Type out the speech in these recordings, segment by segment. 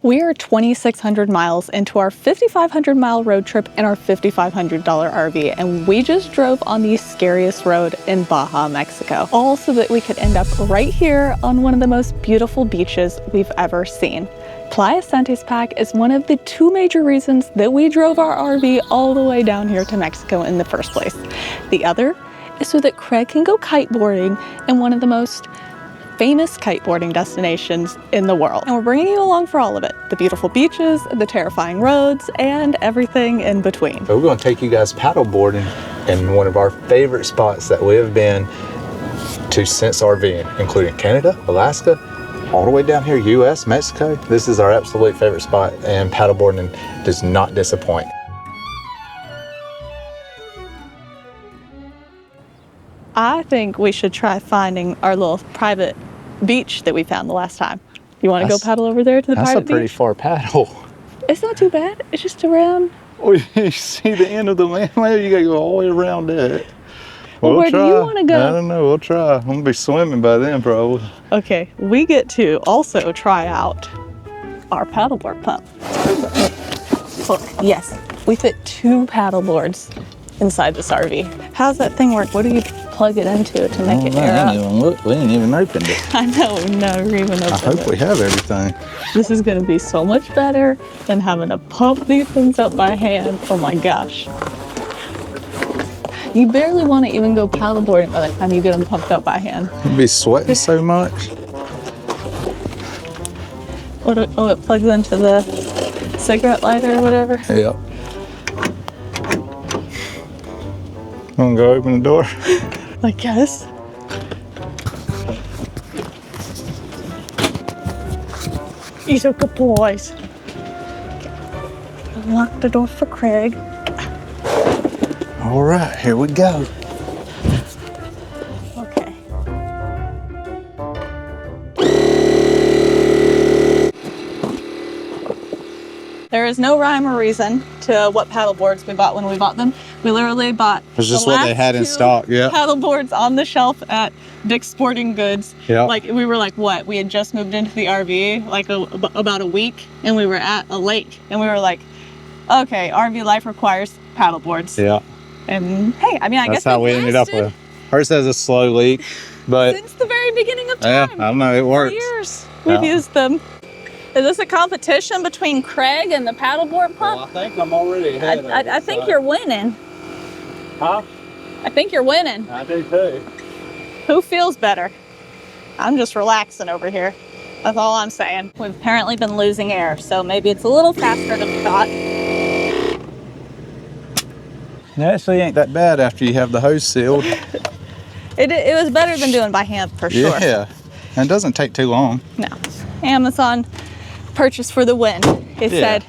We are 2,600 miles into our 5,500 mile road trip in our $5,500 RV, and we just drove on the scariest road in Baja, Mexico, all so that we could end up right here on one of the most beautiful beaches we've ever seen. Playa Santispac is one of the two major reasons that we drove our RV all the way down here to Mexico in the first place. The other is so that Craig can go kiteboarding in one of the most famous kiteboarding destinations in the world. And we're bringing you along for all of it. The beautiful beaches, the terrifying roads, and everything in between. So we're going to take you guys paddleboarding in one of our favorite spots that we have been to since RVing, including Canada, Alaska, all the way down here, US, Mexico. This is our absolute favorite spot, and paddleboarding does not disappoint. I think we should try finding our little private beach that we found the last time. You want to go paddle over there to the private beach? That's a pretty far paddle. It's not too bad. It's just around. Oh, you see the end of the land there? You got to go all the way around it. Well, where do you want to go? I don't know. We'll try. I'm going to be swimming by then, probably. Okay, we get to also try out our paddleboard pump. Look, yes, we fit 2 paddleboards inside this RV. How's that thing work? What do you plug it into to make it air up? Look, we ain't even opened it. I know, we've never even opened it. I hope we have everything. This is gonna be so much better than having to pump these things up by hand. Oh my gosh. You barely want to even go paddleboarding by the time you get them pumped up by hand. You'll be sweating so much. Oh, it plugs into the cigarette lighter or whatever? Yep. I'm gonna go open the door. I guess. These are good boys. Lock the door for Craig. All right, here we go. Okay. There is no rhyme or reason to what paddle boards we bought when we bought them. We literally bought It's just what they had in stock, yeah. paddle boards on the shelf at Dick's Sporting Goods. Yeah. Like, we were like, what? We had just moved into the RV like about a week, and we were at a lake, and we were like, okay, RV life requires paddle boards. Yeah. And hey, I mean, I guess that's how we ended up with. Hers has a slow leak, but since the very beginning of time. yeah, I don't know, it works. For years we've used them. Is this a competition between Craig and the paddleboard pump? Well, I think I'm already ahead. I think you're winning. Huh? I think you're winning. I do too. Who feels better? I'm just relaxing over here. That's all I'm saying. We've apparently been losing air, so maybe it's a little faster than we thought. It actually ain't that bad after you have the hose sealed. It was better than doing by hand for sure. Yeah, and it doesn't take too long. No. Amazon purchase for the win. It said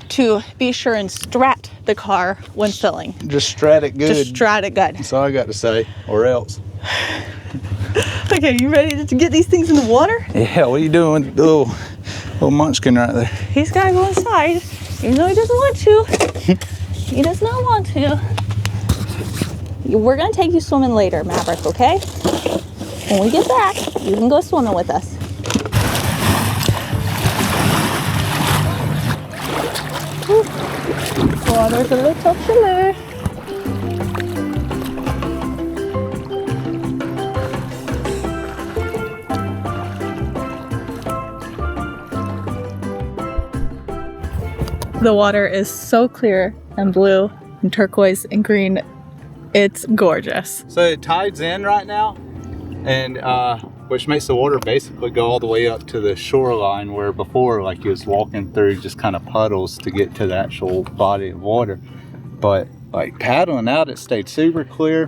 to be sure and strat the car when filling. Just strat it good. Just strat it good. That's all I got to say, or else. Okay, you ready to get these things in the water? Yeah, what are you doing? Little munchkin right there. He's got to go inside, even though he doesn't want to. He does not want to. We're going to take you swimming later, Maverick, okay? When we get back, you can go swimming with us. Water's a little chilly. The water is so clear and blue and turquoise and green. It's gorgeous. So it tides in right now, and which makes the water basically go all the way up to the shoreline, where before, like, you was walking through just kind of puddles to get to the actual body of water. But like paddling out, it stayed super clear.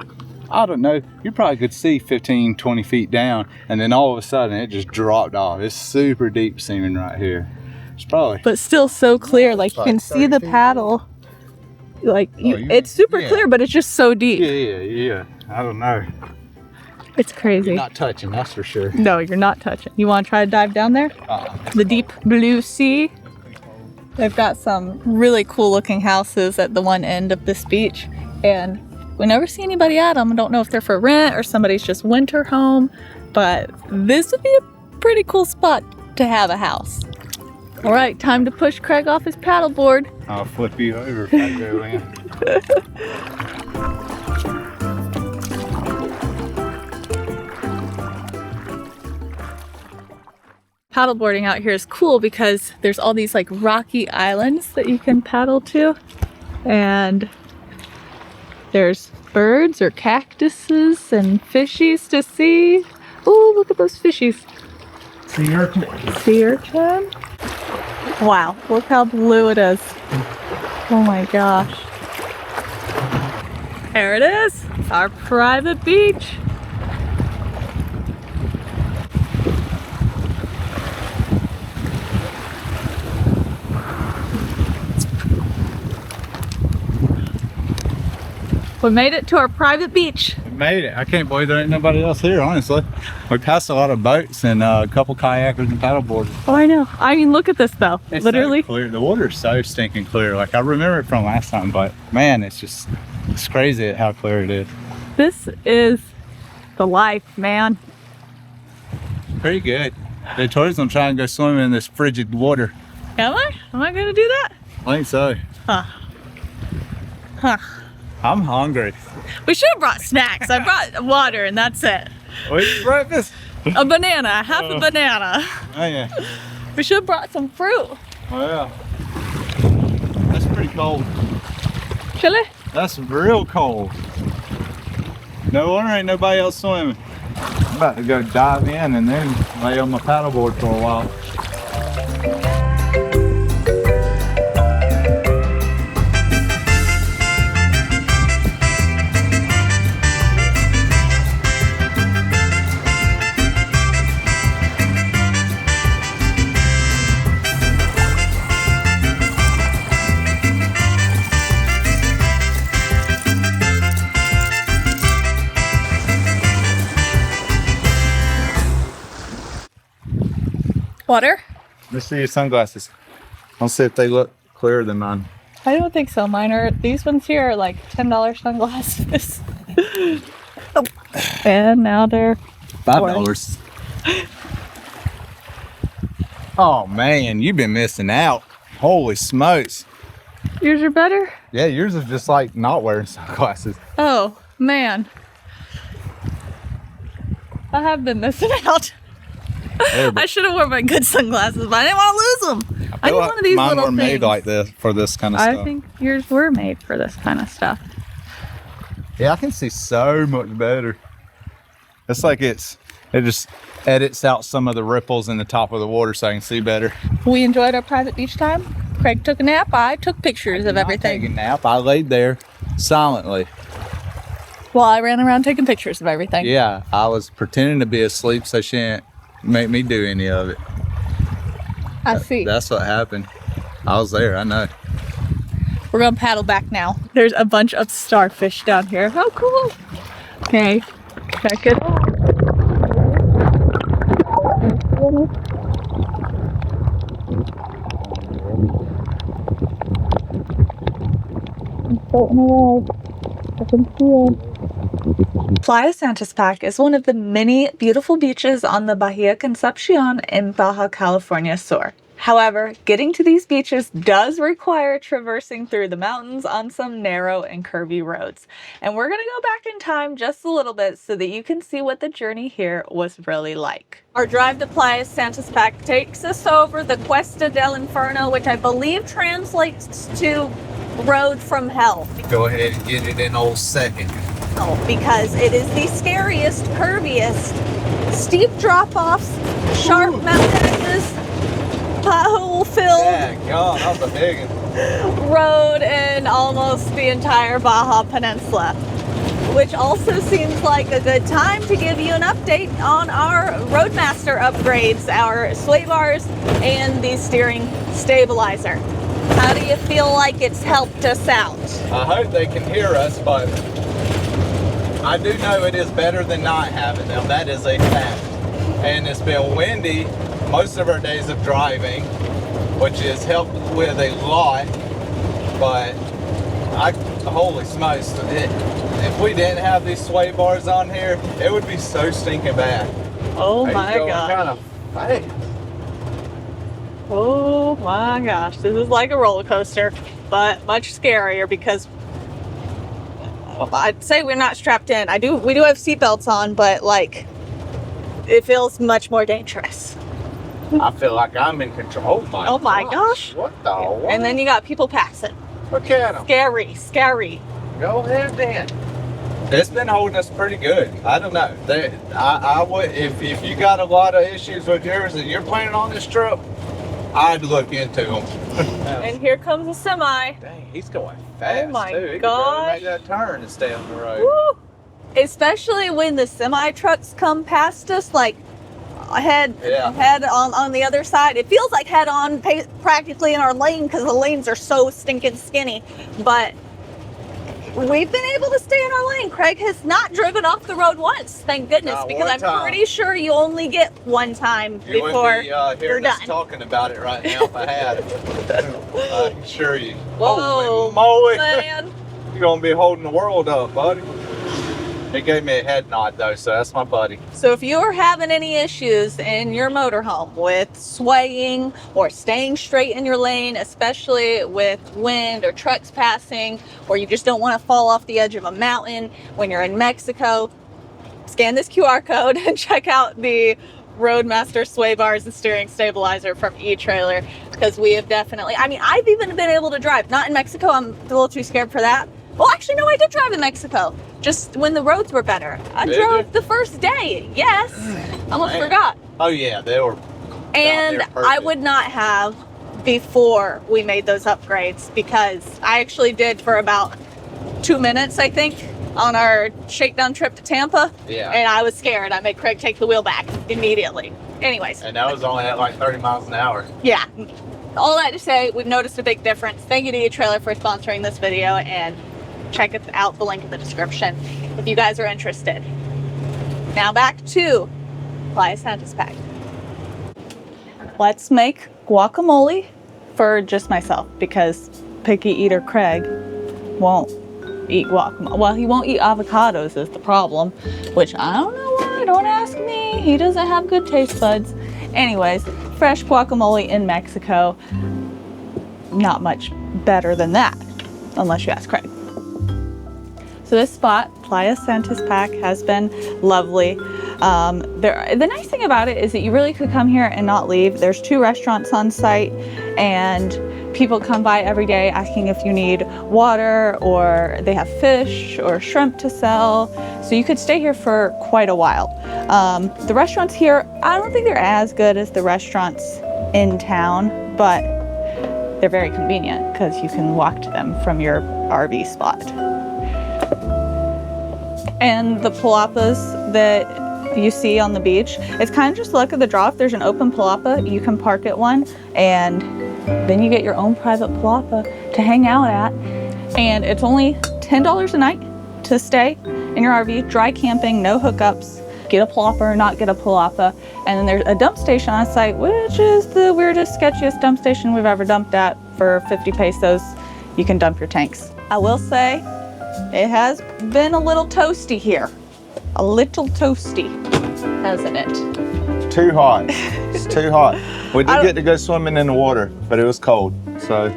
I don't know, you probably could see 15, 20 feet down, and then all of a sudden it just dropped off. It's super deep seeming right here. It's probably, but still so clear, like you can see the paddle. Like it's super clear, but it's just so deep. Yeah. I don't know. It's crazy. You're not touching, that's for sure. No, you're not touching. You want to try to dive down there? The deep blue sea. They've got some really cool looking houses at the one end of this beach, and we never see anybody at them. I don't know if they're for rent or somebody's just winter home, but this would be a pretty cool spot to have a house. All right, time to push Craig off his paddleboard. I'll flip you over if I go in. Paddleboarding out here is cool because there's all these like rocky islands that you can paddle to, and there's birds or cactuses and fishies to see. Oh, look at those fishies. Sea urchin. Sea urchin. Wow, look how blue it is. Oh my gosh. There it is, our private beach. We made it to our private beach. We made it. I can't believe there ain't nobody else here, honestly. We passed a lot of boats and a couple kayakers and paddleboarders. Oh, I know. I mean, look at this though. It's literally so clear. The water's so stinking clear. Like, I remember it from last time, but man, it's crazy at how clear it is. This is the life, man. Pretty good. The tourism trying to go swimming in this frigid water. Am I? Am I gonna do that? I think so. Huh. Huh. I'm hungry. We should have brought snacks. I brought water and that's it. What is breakfast? A banana, half a banana. Oh yeah. We should have brought some fruit. Oh yeah. That's pretty cold. Chili? That's real cold. No wonder ain't nobody else swimming. I'm about to go dive in and then lay on my paddleboard for a while. Water? Let's see your sunglasses. I'll see if they look clearer than mine. I don't think so. Mine are, these ones here are like $10 sunglasses. Oh. And now they're $5. Oh man, you've been missing out. Holy smokes. Yours are better? Yeah, yours is just like not wearing sunglasses. Oh, man. I have been missing out. I should have worn my good sunglasses, but I didn't want to lose them. I need one of these mine little were things. made like this for this kind of stuff. I think yours were made for this kind of stuff. Yeah, I can see so much better. It's like it just edits out some of the ripples in the top of the water so I can see better. We enjoyed our private beach time. Craig took a nap. I took pictures of everything. Taking a nap. I laid there silently. Well, I ran around taking pictures of everything. Yeah, I was pretending to be asleep so she didn't make me do any of it. I see. That's what happened. I was there, I know. We're gonna paddle back now. There's a bunch of starfish down here. How cool. Okay, check it out. I'm floating away. I can see it. Playa Santispac is one of the many beautiful beaches on the Bahia Concepcion in Baja California Sur. However, getting to these beaches does require traversing through the mountains on some narrow and curvy roads. And we're going to go back in time just a little bit so that you can see what the journey here was really like. Our drive to Playa Santispac takes us over the Cuesta del Inferno, which I believe translates to road from hell. Go ahead and get it in old second. Because it is the scariest, curviest, steep drop-offs, sharp mountain edges, pothole-filled God, that was a big one. road in almost the entire Baja Peninsula. Which also seems like a good time to give you an update on our Roadmaster upgrades, our sway bars and the steering stabilizer. How do you feel like it's helped us out? I hope they can hear us, but I do know it is better than not having them. That is a fact. And it's been windy most of our days of driving, which has helped with a lot. But holy smokes, if we didn't have these sway bars on here, it would be so stinking bad. Oh my God. Kind of fast. Oh my gosh, this is like a roller coaster, but much scarier because I'd say we're not strapped in. We do have seatbelts on, but like it feels much more dangerous. I feel like I'm in control. Oh my gosh. What the what? And then you got people passing. Look at them. Scary. Go ahead then. It's been holding us pretty good. I don't know. I would if you got a lot of issues with yours and you're planning on this trip, I'd look into them. And here comes a semi. Dang, he's going fast. Oh my too. He could gosh. make that turn and stay on the road. Woo! Especially when the semi trucks come past us, like head on the other side. It feels like head on practically in our lane because the lanes are so stinking skinny. But we've been able to stay in our lane. Craig has not driven off the road once, thank goodness, because I'm pretty sure you only get one time before you're done. Talking about it right now if I had. I can assure you. Whoa, holy moly. man. You're gonna be holding the world up, buddy. He gave me a head nod though, so that's my buddy. So if you're having any issues in your motorhome with swaying or staying straight in your lane, especially with wind or trucks passing, or you just don't want to fall off the edge of a mountain when you're in Mexico, scan this QR code and check out the Roadmaster sway bars and steering stabilizer from E-Trailer, because we have definitely, I mean, I've even been able to drive, not in Mexico, I'm a little too scared for that. Well, actually, no, I did drive in Mexico, just when the roads were better. I drove the first day, yes. Almost forgot. Oh yeah, they were. And I would not have before we made those upgrades, because I actually did for about 2 minutes, I think, on our shakedown trip to Tampa. Yeah. And I was scared. I made Craig take the wheel back immediately. Anyways. And that was only at like 30 miles an hour. Yeah. All that to say, we've noticed a big difference. Thank you to E-Trailer for sponsoring this video, and check it out, the link in the description if you guys are interested. Now back to Playa Santispac. Let's make guacamole for just myself, because picky eater Craig won't eat guacamole. Well, he won't eat avocados is the problem, which I don't know why, don't ask me. He doesn't have good taste buds. Anyways, fresh guacamole in Mexico, not much better than that, unless you ask Craig. So this spot, Playa Santispac, has been lovely. The nice thing about it is that you really could come here and not leave. There's 2 restaurants on site, and people come by every day asking if you need water, or they have fish or shrimp to sell. So you could stay here for quite a while. The restaurants here, I don't think they're as good as the restaurants in town, but they're very convenient because you can walk to them from your RV spot. And the palapas that you see on the beach, it's kind of just luck of the draw. If there's an open palapa, you can park at one, and then you get your own private palapa to hang out at. And it's only $10 a night to stay in your RV, dry camping, no hookups. Get a palapa or not get a palapa. And then there's a dump station on site, which is the weirdest, sketchiest dump station we've ever dumped at. For 50 pesos, you can dump your tanks. I will say, it has been a little toasty here. A little toasty, hasn't it? Too hot. It's too hot. We did get to go swimming in the water, but it was cold. So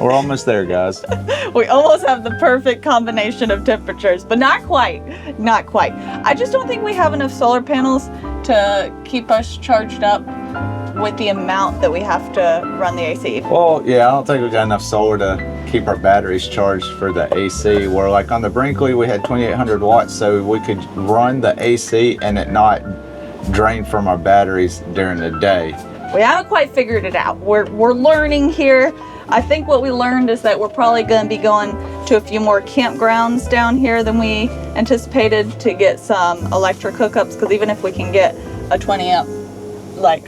we're almost there, guys. We almost have the perfect combination of temperatures, but not quite. Not quite. I just don't think we have enough solar panels to keep us charged up with the amount that we have to run the AC. Well, yeah, I don't think we got enough solar to keep our batteries charged for the AC. Where like on the Brinkley, we had 2,800 watts, so we could run the AC and it not drain from our batteries during the day. We haven't quite figured it out. We're learning here. I think what we learned is that we're probably going to be going to a few more campgrounds down here than we anticipated to get some electric hookups, because even if we can get a 20 amp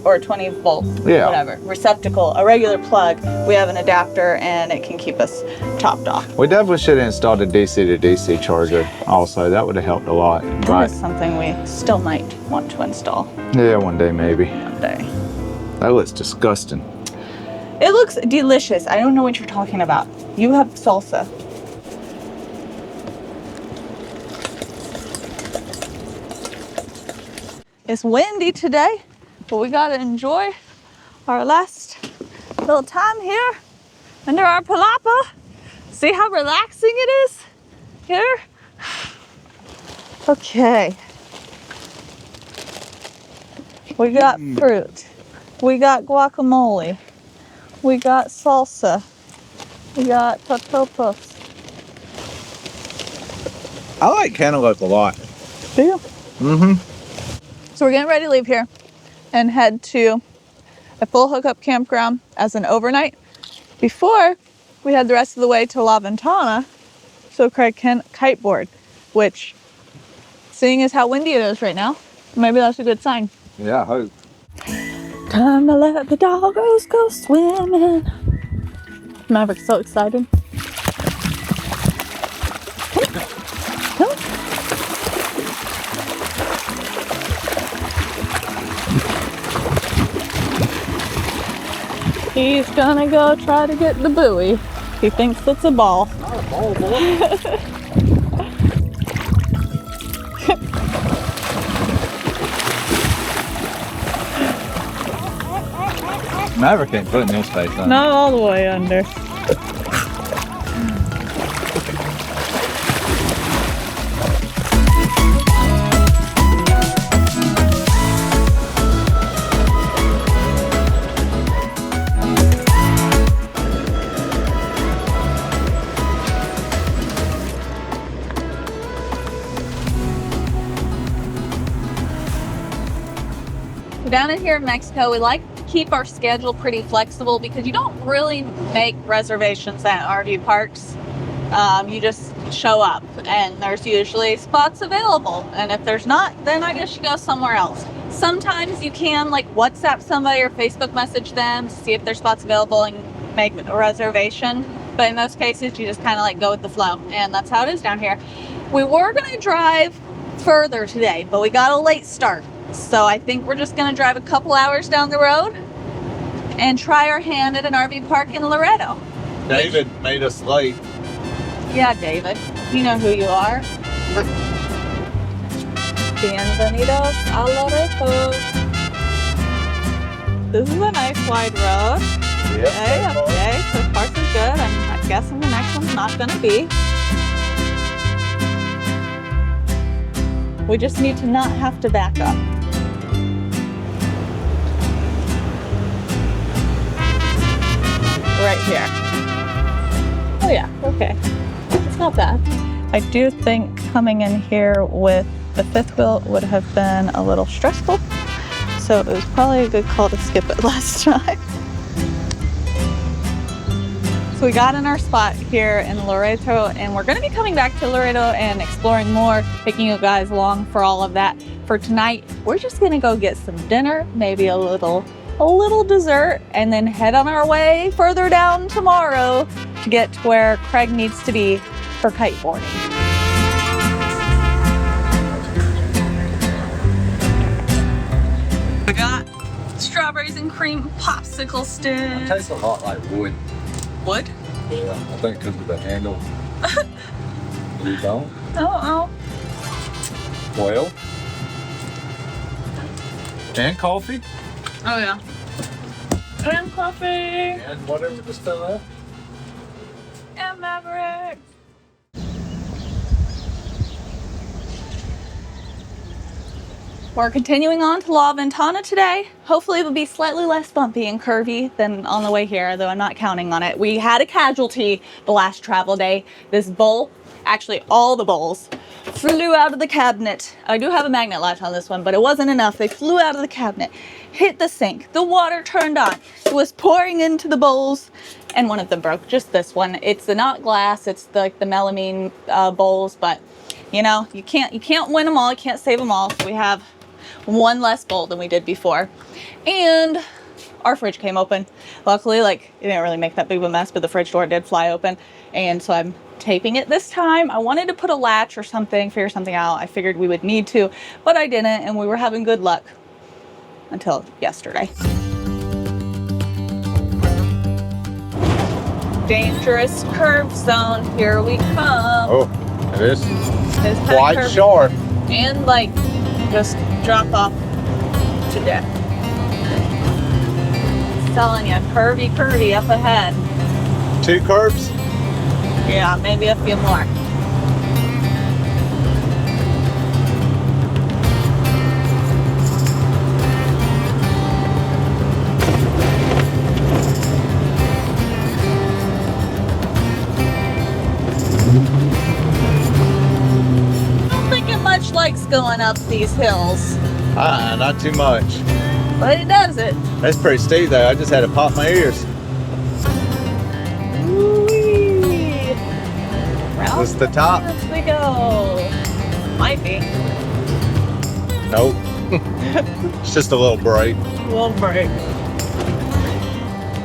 or 20 volt, whatever, receptacle, a regular plug, we have an adapter and it can keep us topped off. We definitely should have installed a DC to DC charger also. That would have helped a lot. That is something we still might want to install. Yeah, one day maybe. One day. That looks disgusting. It looks delicious. I don't know what you're talking about. You have salsa. It's windy today, but we gotta enjoy our last Little time here under our palapa. See how relaxing it is here? Okay. We got fruit. We got guacamole. We got salsa. We got totopos. I like cantaloupe a lot. Do you? Mm-hmm. So we're getting ready to leave here and head to a full hookup campground as an overnight before we head the rest of the way to La Ventana so Craig can kiteboard, which, seeing as how windy it is right now, maybe that's a good sign. Yeah, I hope. Time to let the doggos go swimming. Maverick's so excited. Come. He's gonna go try to get the buoy. He thinks it's a ball. Not a ball, boy. Maverick ain't putting his face on. Not all the way under. Down in here in Mexico, we like to keep our schedule pretty flexible because you don't really make reservations at RV parks. You just show up and there's usually spots available. And if there's not, then I guess you go somewhere else. Sometimes you can like WhatsApp somebody or Facebook message them to see if there's spots available and make a reservation. But in most cases, you just kind of like go with the flow. And that's how it is down here. We were going to drive further today, but we got a late start. So I think we're just going to drive a couple hours down the road and try our hand at an RV park in Loreto. David made us late. Yeah, David. You know who you are. Bienvenidos a Loreto. This is a nice wide road. Yep. Okay. So far so good. I'm guessing the next one's not going to be. We just need to not have to back up. Right here. Oh yeah, okay. It's not bad. I do think coming in here with the fifth wheel would have been a little stressful. So it was probably a good call to skip it last time. So we got in our spot here in Loreto and we're gonna be coming back to Loreto and exploring more, taking you guys along for all of that. For tonight, we're just gonna go get some dinner, maybe a little dessert, and then head on our way further down tomorrow to get to where Craig needs to be for kiteboarding. We got strawberries and cream popsicle sticks. It tastes a lot like wood. Wood? Yeah, I think because of the handle. You don't? Oh. Well. And coffee. Oh yeah. And coffee. And whatever just fell out. And Maverick. We're continuing on to La Ventana today. Hopefully it'll be slightly less bumpy and curvy than on the way here, though I'm not counting on it. We had a casualty the last travel day. This bowl, actually all the bowls, flew out of the cabinet. I do have a magnet latch on this one, but it wasn't enough. They flew out of the cabinet, hit the sink, the water turned on. It was pouring into the bowls, and one of them broke, just this one. It's the not glass, it's the melamine bowls, but you know, you can't win them all, you can't save them all. So we have one less bowl than we did before. And our fridge came open. Luckily, like, it didn't really make that big of a mess, but the fridge door did fly open. And so I'm taping it this time. I wanted to put a latch or something, figure something out. I figured we would need to, but I didn't, and we were having good luck until yesterday. Dangerous curve zone, here we come. Oh, it is It's quite curvy. sharp. And like, just drop off to death. telling you, curvy up ahead. 2 curves? Yeah, maybe a few more. Much likes going up these hills. Not too much. But it does it. That's pretty steep though. I just had to pop my ears. Woo-wee. Round This is the top? As we go. Might be. Nope. It's just a little break. A little break.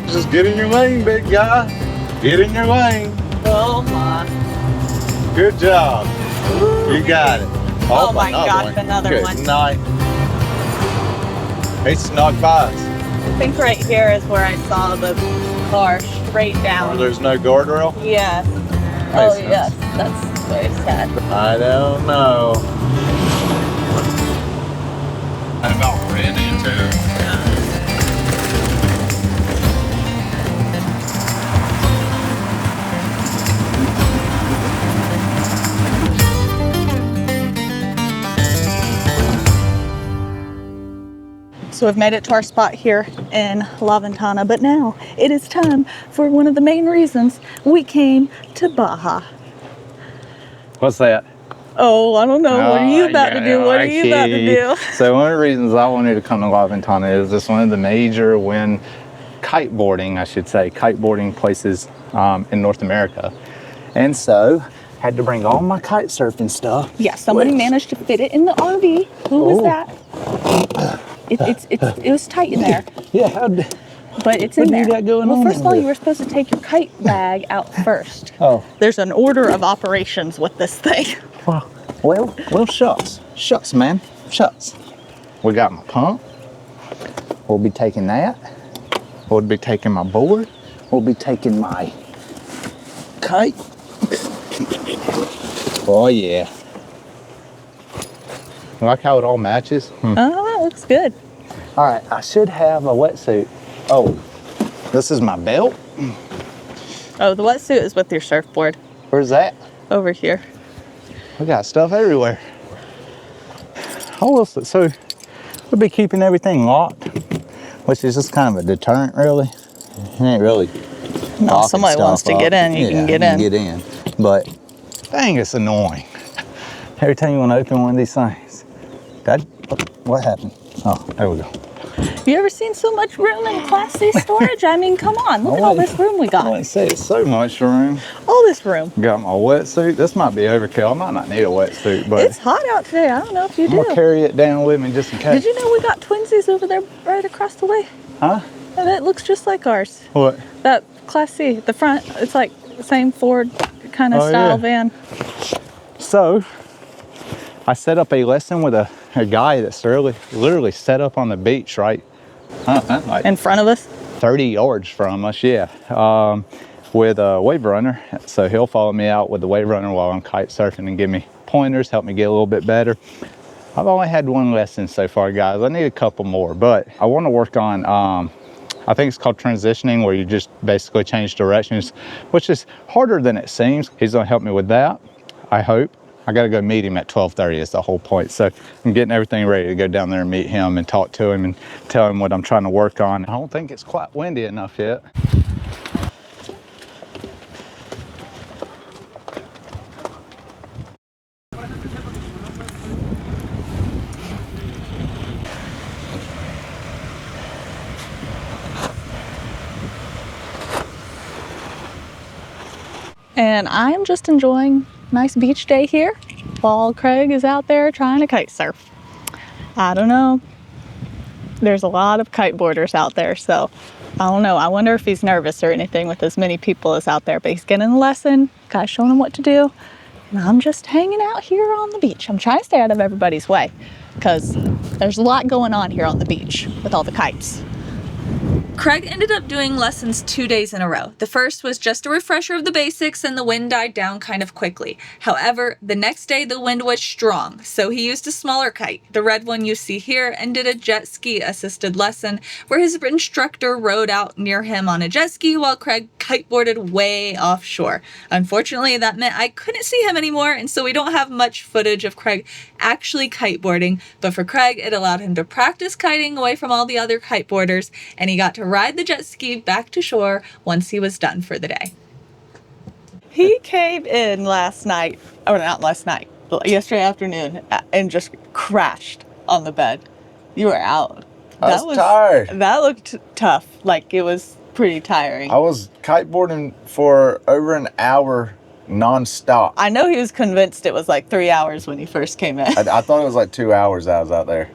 Just get in your lane, big guy. Get in your lane. Oh my. Good job. Woo. You got it. Oh my gosh, another Good one. night. He snuck by us. I think right here is where I saw the car straight down. Oh, there's no guardrail? Yes. Oh yes, that's very sad. I don't know. I about ran into it. So we've made it to our spot here in La Ventana, but now it is time for one of the main reasons we came to Baja. What's that? Oh, I don't know. What are you about to do? What are you about to do? So one of the reasons I wanted to come to La Ventana is this one of the major kiteboarding, I should say, kiteboarding places in North America. And so had to bring all my kite surfing stuff. Yeah, somebody managed to fit it in the RV. Who was that? It was tight in there. Yeah, but it's in there. Well, first of all, you were supposed to take your kite bag out first. Oh. There's an order of operations with this thing. Well, shucks. Shucks, man. Shucks. We got my pump. We'll be taking that. We'll be taking my board. We'll be taking my kite. Oh, yeah. I like how it all matches. Oh, that looks good. All right, I should have a wetsuit. Oh, this is my belt. Oh, the wetsuit is with your surfboard. Where's that? Over here. We got stuff everywhere. Oh, so we'll be keeping everything locked, which is just kind of a deterrent, really. It ain't really. No, somebody wants to get in, you can get in. Get in. But dang, it's annoying. Every time you want to open one of these things. God, what happened? Oh, there we go. Have you ever seen so much room in Class C storage? I mean, come on, look at all this room we got. I wouldn't say it's so much room. All this room. Got my wetsuit. This might be overkill. I might not need a wetsuit, but it's hot out today. I don't know if you do. I'm gonna carry it down with me just in case. Did you know we got twinsies over there right across the way? Huh? And it looks just like ours. What? That Class C, the front, it's like the same Ford kind of style van. So, I set up a lesson with a guy that's literally set up on the beach, right? Like in front of us? 30 yards from us, yeah. With a wave runner. So he'll follow me out with the wave runner while I'm kite surfing and give me pointers, help me get a little bit better. I've only had one lesson so far, guys. I need a couple more, but I want to work on, I think it's called transitioning, where you just basically change directions, which is harder than it seems. He's gonna help me with that, I hope. I gotta go meet him at 12:30 is the whole point. So I'm getting everything ready to go down there and meet him and talk to him and tell him what I'm trying to work on. I don't think it's quite windy enough yet. And I am just enjoying a nice beach day here while Craig is out there trying to kite surf. I don't know. There's a lot of kiteboarders out there, so I don't know. I wonder if he's nervous or anything with as many people as out there, but he's getting a lesson, guys showing him what to do. And I'm just hanging out here on the beach. I'm trying to stay out of everybody's way because there's a lot going on here on the beach with all the kites. Craig ended up doing lessons 2 days in a row. The first was just a refresher of the basics and the wind died down kind of quickly. However, the next day the wind was strong, so he used a smaller kite, the red one you see here, and did a jet ski assisted lesson where his instructor rode out near him on a jet ski while Craig kiteboarded way offshore. Unfortunately, that meant I couldn't see him anymore, and so we don't have much footage of Craig actually kiteboarding, but for Craig, it allowed him to practice kiting away from all the other kiteboarders, and he got to ride the jet ski back to shore once he was done for the day. He came in last night, or not last night, but yesterday afternoon, and just crashed on the bed. You were out. I was tired. That looked tough. Like it was pretty tiring. I was kiteboarding for over an hour non-stop. I know he was convinced it was like 3 hours when he first came in. I thought it was like 2 hours I was out there.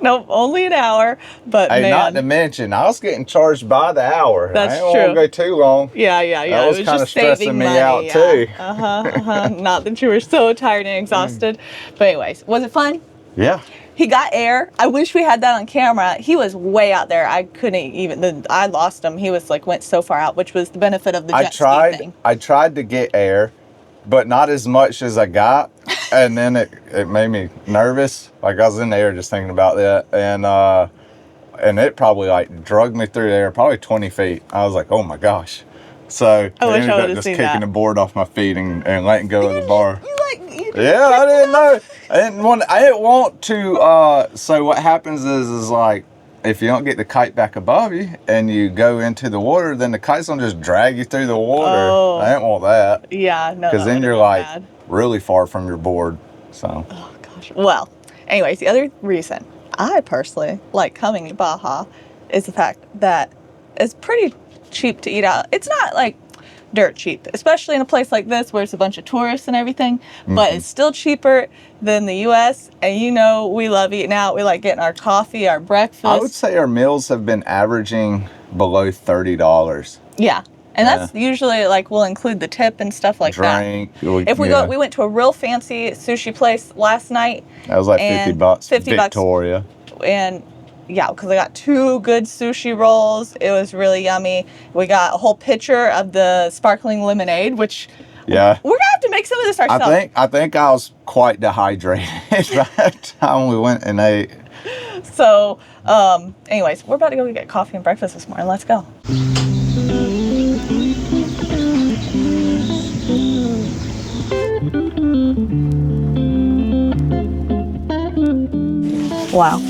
Nope, only an hour, but hey, man. not to mention, I was getting charged by the hour. That's I ain't true. want to go too long. Yeah. That was kind of stressing me out too. Not that you were so tired and exhausted. But anyways, was it fun? Yeah. He got air. I wish we had that on camera. He was way out there. I couldn't even, I lost him. He was like, went so far out, which was the benefit of the jet ski thing. I tried to get air, but not as much as I got. And then it made me nervous. Like I was in the air just thinking about that. And it probably like drugged me through there, probably 20 feet. I was like, oh my gosh. So I wish ended I up would've just seen kicking that. the board off my feet and letting go of the bar. Yeah, I didn't know. I didn't want to. So what happens is like, if you don't get the kite back above you and you go into the water, then the kite's gonna just drag you through the water. Oh. I didn't want that. Yeah, no. Because then you're like really far from your board. So. Oh gosh. Well, anyways, the other reason I personally like coming to Baja is the fact that it's pretty cheap to eat out. It's not like dirt cheap, especially in a place like this where it's a bunch of tourists and everything, but it's still cheaper than the U.S. And you know, we love eating out. We like getting our coffee, our breakfast. I would say our meals have been averaging below $30. Yeah. And that's usually like, we'll include the tip and stuff like Drink, that. If we go, we went to a real fancy sushi place last night. That was like $50. 50 Victoria. Bucks. And yeah, because I got 2 good sushi rolls. It was really yummy. We got a whole pitcher of the sparkling lemonade, which we're gonna have to make some of this ourselves. I think I was quite dehydrated by the time we went and ate. So, anyways, we're about to go get coffee and breakfast this morning. Let's go. Wow.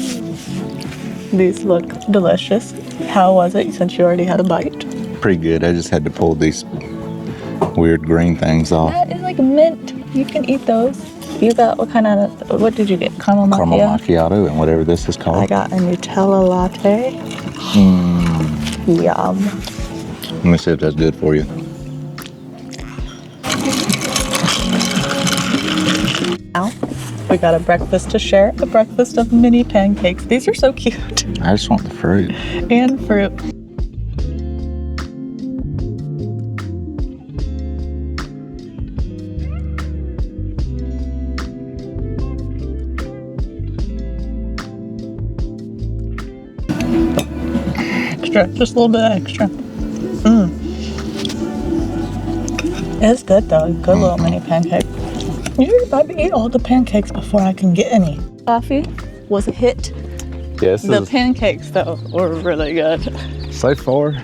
These look delicious. How was it since you already had a bite? Pretty good. I just had to pull these weird green things off. That is like mint. You can eat those. You got what did you get? Caramel macchiato? Caramel macchiato and whatever this is called. I got a Nutella latte. Yum. Let me see if that's good for you. Now, we got a breakfast to share. A breakfast of mini pancakes. These are so cute. I just want the fruit. And fruit. Extra, just a little bit extra. It's good though, good little mini pancake. You're about to eat all the pancakes before I can get any. Coffee was a hit. Yes. The pancakes though were really good. So far,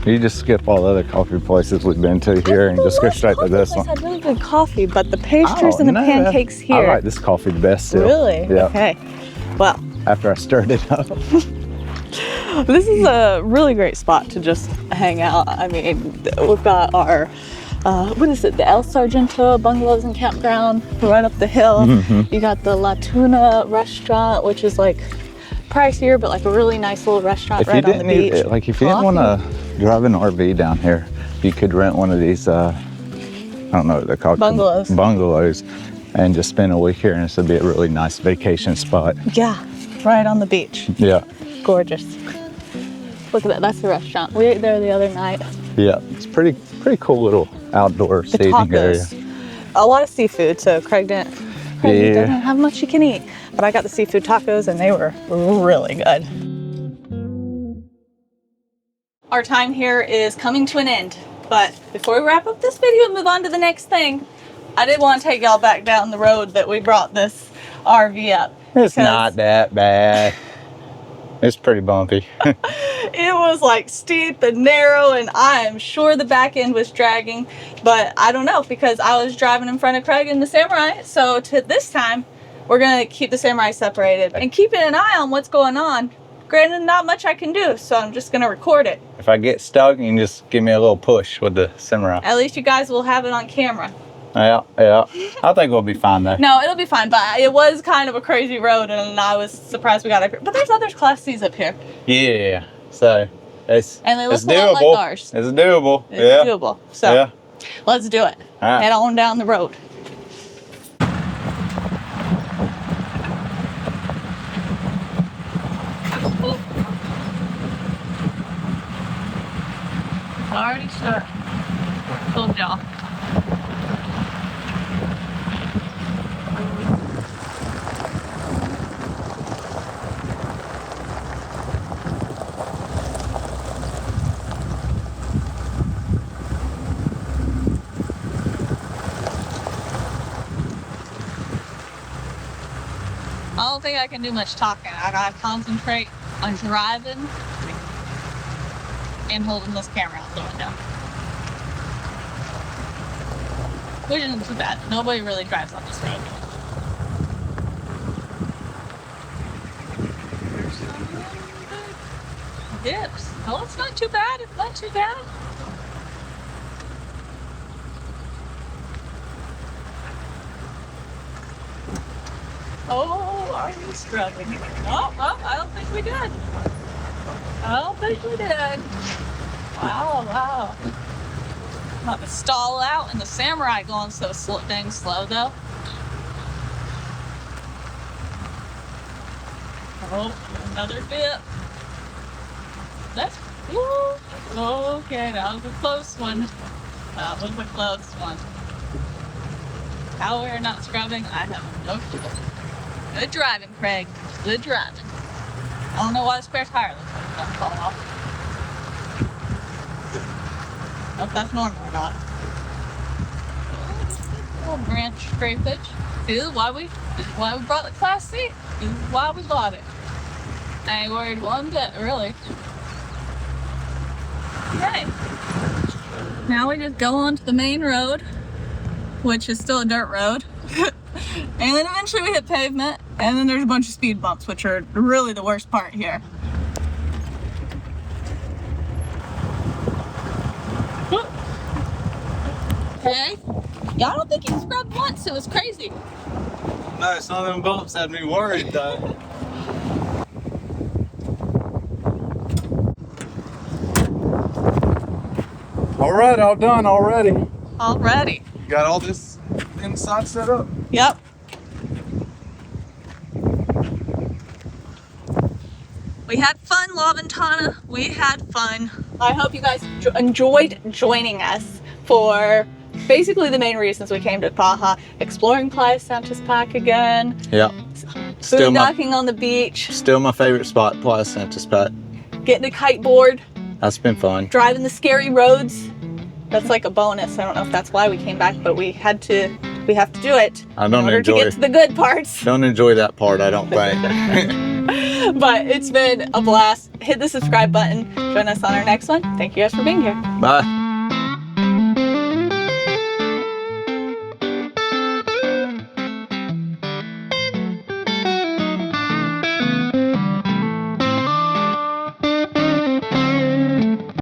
you just skip all the other coffee places we've been to here and just go straight to this one. I had really good coffee, but the pastries and the pancakes here. I like this coffee the best still. Really? Yeah. Okay. Well. After I stirred it up. This is a really great spot to just hang out. I mean, we've got our, what is it? The El Sargento Bungalows and Campground right up the hill. You got the La Tuna restaurant, which is like pricier, but like a really nice little restaurant right on the beach. Like if you didn't want to drive an RV down here, you could rent one of these, I don't know what they're called. Bungalows. And just spend a week here and this would be a really nice vacation spot. Yeah, right on the beach. Yeah. Gorgeous. Look at that, that's the restaurant. We ate there the other night. Yeah, it's pretty cool little outdoor seating area. A lot of seafood, so Craig doesn't have much he can eat. But I got the seafood tacos and they were really good. our time here is coming to an end. But before we wrap up this video and move on to the next thing, I did want to take y'all back down the road that we brought this RV up. It's not that bad. It's pretty bumpy. It was like steep and narrow, and I am sure the back end was dragging, but I don't know because I was driving in front of Craig and the Samurai. So this time we're gonna keep the Samurai separated and keeping an eye on what's going on. Granted, not much I can do, so I'm just gonna record it. If I get stuck, you can just give me a little push with the Samurai. At least you guys will have it on camera. Yeah. I think we'll be fine though. No, it'll be fine, but it was kind of a crazy road, and I was surprised we got up here. But there's other Class C's up here. Yeah, so it's And they look it's a lot doable. like ours. It's doable. It's doable. So yeah. let's do it. All right. Head on down the road. Already start. Told y'all. I don't think I can do much talking. I gotta concentrate on driving and holding this camera out the window. Which isn't too bad. Nobody really drives on this road. Dips. Oh, it's not too bad. It's not too bad. Oh, are you struggling? Oh, well, I don't think we did. I don't think we did. Wow. I'm about to stall out, and the Samurai going so dang slow, though. Oh, another dip. That's, woo. Okay, that was a close one. That was a close one. How we're not scrubbing, I have no clue. Good driving, Craig. Good driving. I don't know why the spare tire looks like it's gonna fall off. I don't know if that's normal or not. Little branch scrapage. This is why we brought the Class C. This is why we bought it. I ain't worried one bit, really. Okay. Now we just go on to the main road, which is still a dirt road. And then eventually we hit pavement, and then there's a bunch of speed bumps, which are really the worst part here. Okay. Y'all don't think you scrubbed once, it was crazy. No, some of them bumps had me worried though. All right, all done already. Already. Got all this inside set up. Yep. We had fun, La Ventana. We had fun. I hope you guys enjoyed joining us for basically the main reasons we came to Baja. Exploring Playa Santispac again. Yep. Boondocking on the beach. Still my favorite spot, Playa Santispac. Getting a kiteboard. That's been fun. Driving the scary roads. That's like a bonus. I don't know if that's why we came back, but we have to do it I in don't order to enjoy get to the good parts. Don't enjoy that part, I don't think. But it's been a blast. Hit the subscribe button. Join us on our next one. Thank you guys for being here. Bye.